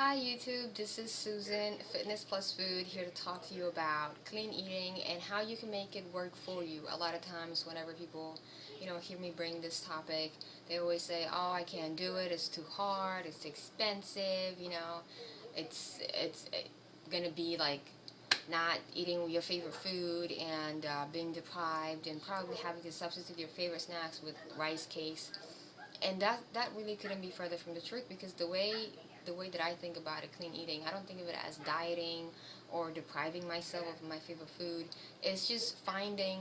Hi YouTube, this is Susan, Fitness Plus Food, here to talk to you about clean eating and how you can make it work for you. A lot of times whenever people, hear me bring this topic, they always say, oh, I can't do it, it's too hard, it's expensive, it's gonna be like not eating your favorite food and being deprived and probably having to substitute your favorite snacks with rice cakes, and that really couldn't be further from the truth, because the way that I think about it, clean eating, I don't think of it as dieting or depriving myself of my favorite food. It's just finding,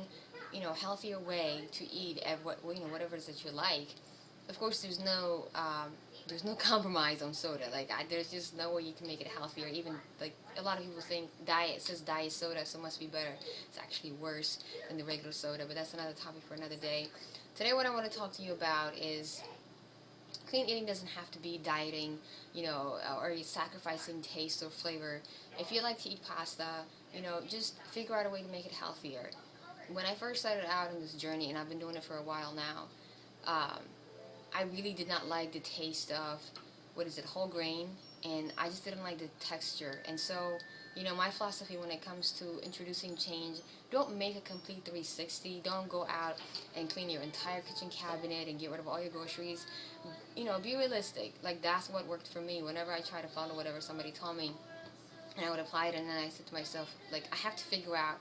healthier way to eat at whatever it is that you like. Of course, there's no compromise on soda. There's just no way you can make it healthier. Even like a lot of people think diet says diet soda, so it must be better. It's actually worse than the regular soda. But that's another topic for another day. Today, what I want to talk to you about is clean eating doesn't have to be dieting, or sacrificing taste or flavor. If you like to eat pasta, just figure out a way to make it healthier. When I first started out on this journey, and I've been doing it for a while now, I really did not like the taste of, what is it, whole grain, and I just didn't like the texture. And so, my philosophy when it comes to introducing change, don't make a complete 360. Don't go out and clean your entire kitchen cabinet and get rid of all your groceries. Be realistic. Like, that's what worked for me. Whenever I try to follow whatever somebody told me, and I would apply it, and then I said to myself, like, I have to figure out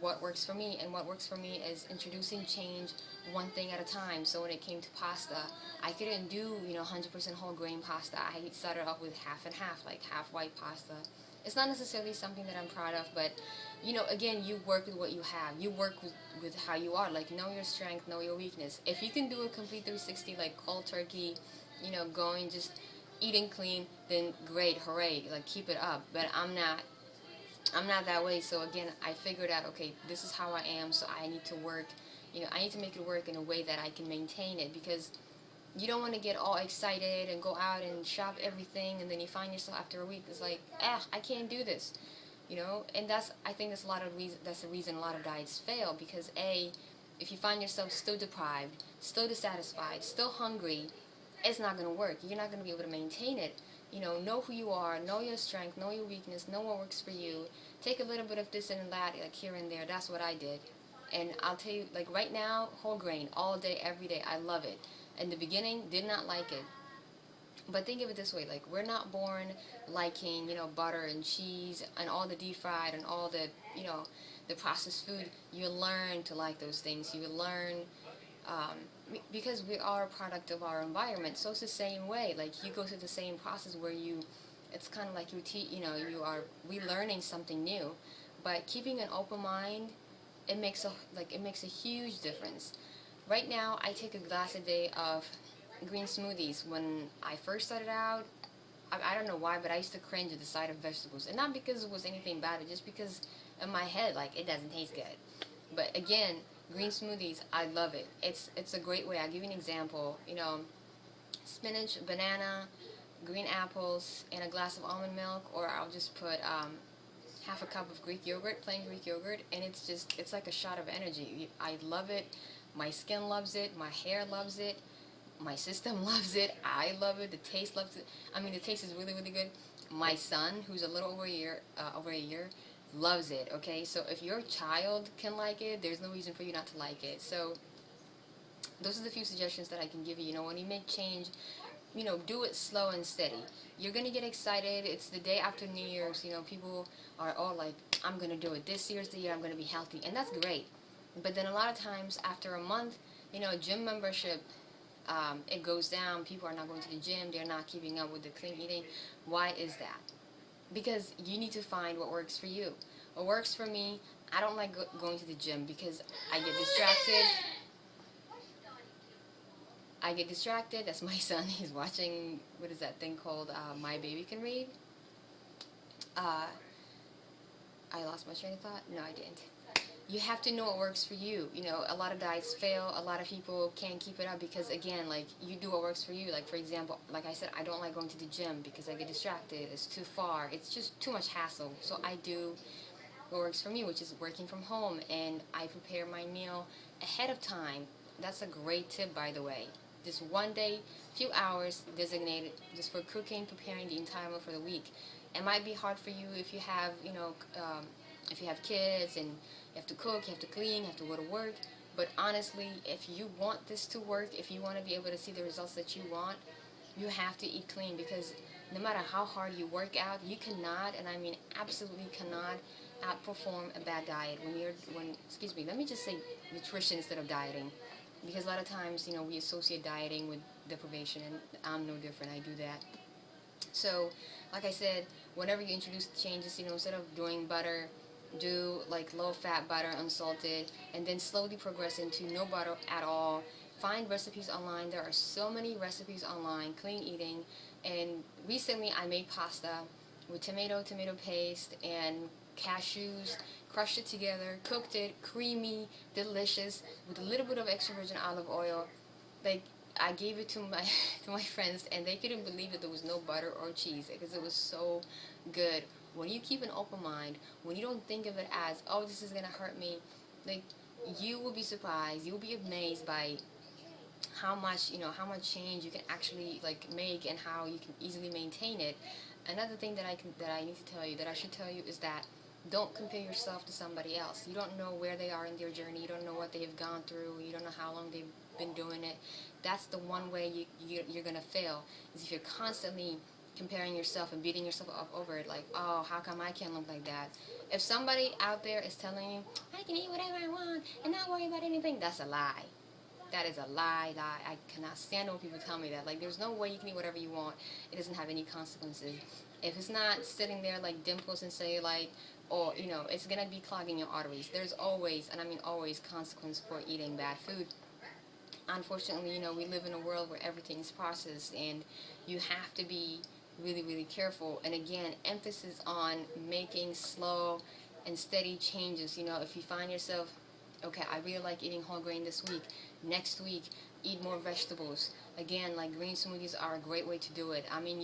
what works for me, and what works for me is introducing change one thing at a time. So when it came to pasta, I couldn't do 100% whole grain pasta. I started off with half and half, like half white pasta. It's not necessarily something that I'm proud of, but again, you work with what you have. You work with how you are. Like, know your strength, know your weakness. If you can do a complete 360, like cold turkey, going just eating clean, then great, hooray, like keep it up. But I'm not that way. So again, I figured out, okay, this is how I am, so I need to work, I need to make it work in a way that I can maintain it, because you don't want to get all excited and go out and shop everything, and then you find yourself after a week, it's like, I can't do this, and I think that's the reason a lot of diets fail, because if you find yourself still deprived, still dissatisfied, still hungry, it's not going to work. You're not going to be able to maintain it. Know who you are, know your strength, know your weakness, know what works for you. Take a little bit of this and that, like here and there. That's what I did. And I'll tell you, like right now, whole grain, all day, every day. I love it. In the beginning, did not like it. But think of it this way, like, we're not born liking, butter and cheese and all the deep fried and all the, the processed food. You learn to like those things. You learn, because we are a product of our environment. So it's the same way. Like, you go through the same process where it's kind of like you are relearning something new. But keeping an open mind, it makes a huge difference. Right now, I take a glass a day of green smoothies. When I first started out, I don't know why, but I used to cringe at the sight of vegetables. And not because it was anything bad, it's just because in my head, like, it doesn't taste good. But again, green smoothies, I love it. It's a great way. I'll give you an example. Spinach, banana, green apples, and a glass of almond milk, or I'll just put half a cup of Greek yogurt, plain Greek yogurt, and it's like a shot of energy. I love it. My skin loves it. My hair loves it. My system loves it. I love it. The taste loves it. I mean, the taste is really, really good. My son, who's a little over a year, loves it. Okay, so if your child can like it, there's no reason for you not to like it. So those are the few suggestions that I can give you. When you make change, do it slow and steady. You're gonna get excited. It's the day after New Year's. People are all like, I'm gonna do it. This year's the year I'm gonna be healthy, and that's great. But then a lot of times after a month, gym membership, it goes down. People are not going to the gym. They're not keeping up with the clean eating. Why is that? Because you need to find what works for you. What works for me, I don't like going to the gym because I get distracted. That's my son. He's watching, what is that thing called, My Baby Can Read. Uh, I lost my train of thought. No, I didn't. You have to know what works for you. A lot of diets fail. A lot of people can't keep it up because, again, like, you do what works for you. Like, for example, like I said, I don't like going to the gym because I get distracted. It's too far. It's just too much hassle. So I do what works for me, which is working from home, and I prepare my meal ahead of time. That's a great tip, by the way. this one day, few hours designated just for cooking, preparing the entire meal for the week. It might be hard for you if you have, if you have kids and you have to cook, you have to clean, you have to go to work. But honestly, if you want this to work, if you want to be able to see the results that you want, you have to eat clean, because no matter how hard you work out, you cannot, and I mean absolutely cannot, outperform a bad diet. Excuse me, let me just say nutrition instead of dieting, because a lot of times, we associate dieting with deprivation, and I'm no different. I do that. So, like I said, whenever you introduce changes, instead of doing butter, do like low-fat butter, unsalted, and then slowly progress into no butter at all. Find recipes online. There are so many recipes online, clean eating. And recently I made pasta with tomato paste, and cashews, crushed it together, cooked it, creamy, delicious, with a little bit of extra virgin olive oil. Like, I gave it to my to my friends, and they couldn't believe that there was no butter or cheese, because it was so good. When you keep an open mind, when you don't think of it as, oh, this is gonna hurt me, like, you will be surprised, you'll be amazed by how much change you can actually like make, and how you can easily maintain it. Another thing that I need to tell you, that I should tell you, is that don't compare yourself to somebody else. You don't know where they are in their journey. You don't know what they've gone through. You don't know how long they've been doing it. That's the one way you're gonna fail, is if you're constantly comparing yourself and beating yourself up over it, like, oh, how come I can't look like that? If somebody out there is telling you, I can eat whatever I want and not worry about anything, that's a lie. That is a lie. I cannot stand when people tell me that. Like, there's no way you can eat whatever you want. It doesn't have any consequences. If it's not sitting there like dimples and say like, or, it's going to be clogging your arteries. There's always, and I mean always, consequence for eating bad food. Unfortunately, we live in a world where everything is processed, and you have to be really, really careful. And again, emphasis on making slow and steady changes. If you find yourself, okay, I really like eating whole grain this week. Next week, eat more vegetables. Again, like, green smoothies are a great way to do it. I mean,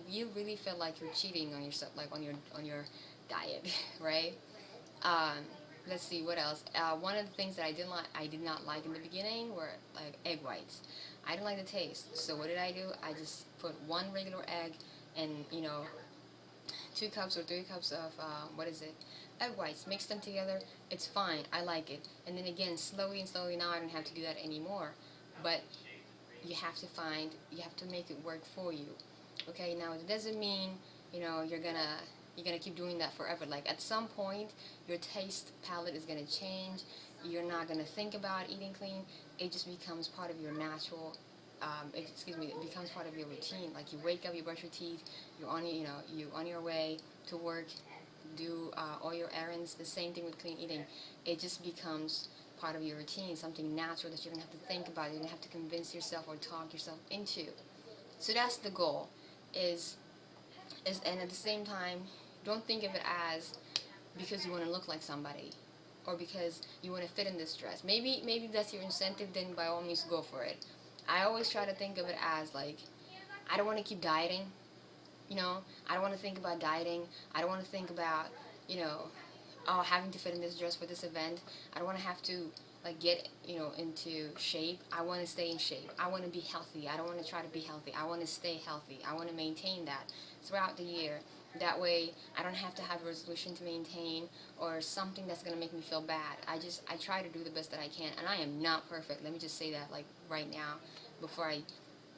you really feel like you're cheating on yourself, like on your diet, right? Um, let's see what else. One of the things that I did not like in the beginning were like egg whites. I didn't like the taste. So what did I do? I just put one regular egg and 2 cups or 3 cups of egg whites. Mix them together. It's fine. I like it. And then again, slowly and slowly, now I don't have to do that anymore. But you have to make it work for you. Okay. Now it doesn't mean you're gonna keep doing that forever. Like, at some point, your taste palette is gonna change. You're not gonna think about eating clean. It just becomes part of your natural. It becomes part of your routine. Like, you wake up, you brush your teeth, you're on your way to work, do all your errands. The same thing with clean eating. It just becomes part of your routine, something natural that you don't have to think about. You don't have to convince yourself or talk yourself into. So that's the goal. And at the same time, don't think of it as because you want to look like somebody, or because you want to fit in this dress. Maybe that's your incentive. Then by all means, go for it. I always try to think of it as like, I don't want to keep dieting. I don't want to think about dieting. I don't want to think about oh, having to fit in this dress for this event. I don't want to have to like get into shape. I want to stay in shape. I want to be healthy. I don't want to try to be healthy. I want to stay healthy. I want to maintain that throughout the year. That way, I don't have to have a resolution to maintain, or something that's going to make me feel bad. I try to do the best that I can, and I am not perfect. Let me just say that, like, right now, before I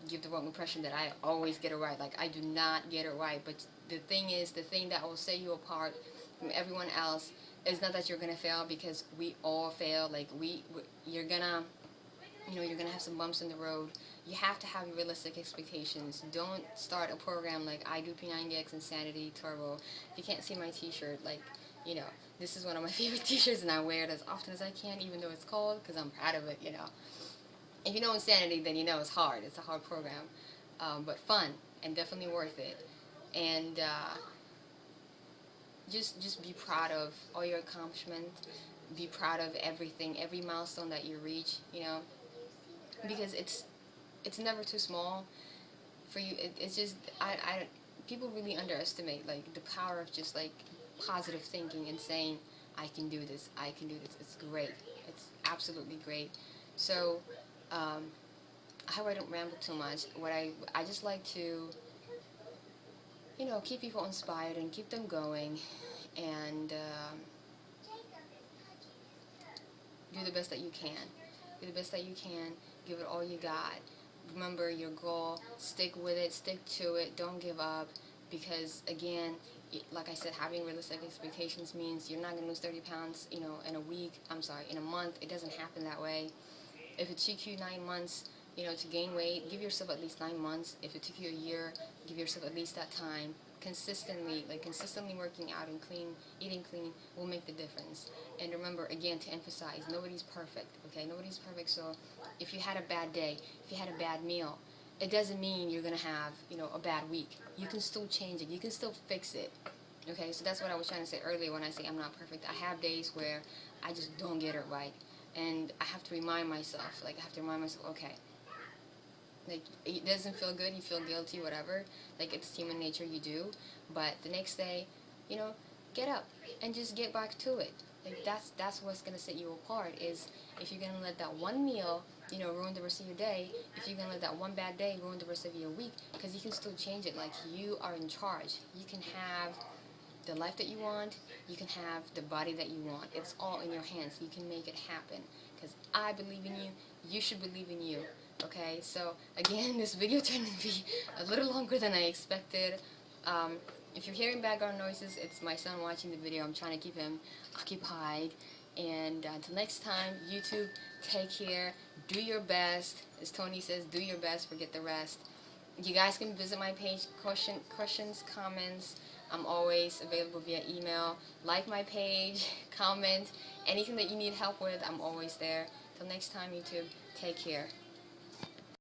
give the wrong impression that I always get it right. Like, I do not get it right. But the thing is, the thing that will set you apart from everyone else is not that you're going to fail, because we all fail. Like, you're going to, you're going to have some bumps in the road. You have to have realistic expectations. Don't start a program like I do P90X Insanity Turbo. If you can't see my t-shirt, like, this is one of my favorite t-shirts, and I wear it as often as I can, even though it's cold, because I'm proud of it, If you know Insanity, then you know it's hard. It's a hard program, but fun, and definitely worth it. And just be proud of all your accomplishments. Be proud of everything, every milestone that you reach, because it's never too small for you. It's just people really underestimate like the power of just like positive thinking and saying, I can do this. It's great. It's absolutely great. So I hope I don't ramble too much. I just like to, keep people inspired and keep them going, and do the best that you can. Do the best that you can. Give it all you got. Remember your goal. Stick with it. Stick to it. Don't give up. Because again, like I said, having realistic expectations means you're not going to lose 30 pounds, in a week. I'm sorry, in a month. It doesn't happen that way. If it took you 9 months, to gain weight, give yourself at least 9 months. If it took you a year, give yourself at least that time. Consistently working out and eating clean will make the difference. And remember, again, to emphasize, nobody's perfect, okay? Nobody's perfect, so if you had a bad day, if you had a bad meal, it doesn't mean you're going to have, a bad week. You can still change it. You can still fix it, okay? So that's what I was trying to say earlier when I say I'm not perfect. I have days where I just don't get it right. And I have to remind myself, okay, like, it doesn't feel good, you feel guilty, whatever, like, it's human nature, you do, but the next day, get up, and just get back to it. Like, that's what's gonna set you apart, is if you're gonna let that one meal, ruin the rest of your day, if you're gonna let that one bad day ruin the rest of your week, because you can still change it. Like, you are in charge. You can have the life that you want, you can have the body that you want. It's all in your hands. You can make it happen, because I believe in you, you should believe in you. Okay, so again, this video turned to be a little longer than I expected. If you're hearing background noises, it's my son watching the video. I'm trying to keep him occupied. And until next time, YouTube, take care. Do your best. As Tony says, do your best, forget the rest. You guys can visit my page, questions, comments. I'm always available via email. Like my page, comment. Anything that you need help with, I'm always there. Till next time, YouTube, take care.